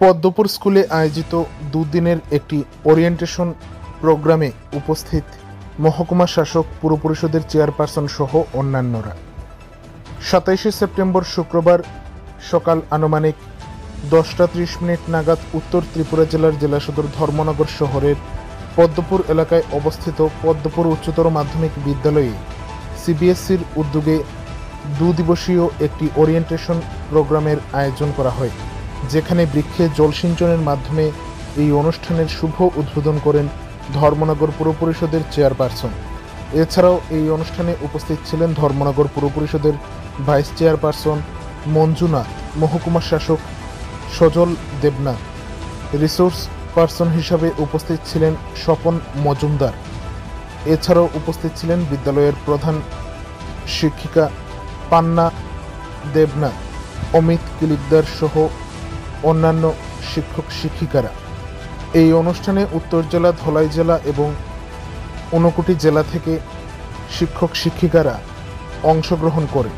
পদ্মপুর স্কুলে আয়োজিত দুদিনের একটি ওরিয়েন্টেশন প্রোগ্রামে উপস্থিত মহকুমা শাসক পুর পরিষদের চেয়ারপারসন সহ অন্যান্যরা। 27শে সেপ্টেম্বর শুক্রবার সকাল আনুমানিক 10:30 নাগাদ উত্তর ত্রিপুরা জেলার জেলা সদর ধর্মনগর শহরের পদ্মপুর এলাকায় অবস্থিত পদ্মপুর উচ্চতর মাধ্যমিক বিদ্যালয়ে সিবিএসসির উদ্যোগে দুদিবসীয় একটি ওরিয়েন্টেশন প্রোগ্রামের আয়োজন করা হয়, যেখানে বৃক্ষে জলসিঞ্চনের মাধ্যমে এই অনুষ্ঠানের শুভ উদ্বোধন করেন ধর্মনগর পুর পরিষদের চেয়ারপারসন। এছাড়াও এই অনুষ্ঠানে উপস্থিত ছিলেন ধর্মনগর পুর পরিষদের ভাইস চেয়ারপারসন মঞ্জুনা, মহকুমা শাসক সজল দেবনাথ, রিসোর্স পার্সন হিসাবে উপস্থিত ছিলেন স্বপন মজুমদার। এছাড়াও উপস্থিত ছিলেন বিদ্যালয়ের প্রধান শিক্ষিকা পান্না দেবনাথ, অমিত কিলিকদার সহ অন্যান্য শিক্ষক শিক্ষিকারা। এই অনুষ্ঠানে উত্তর জেলা, ধলাই জেলা এবং ঊনকোটি জেলা থেকে শিক্ষক শিক্ষিকারা অংশগ্রহণ করে।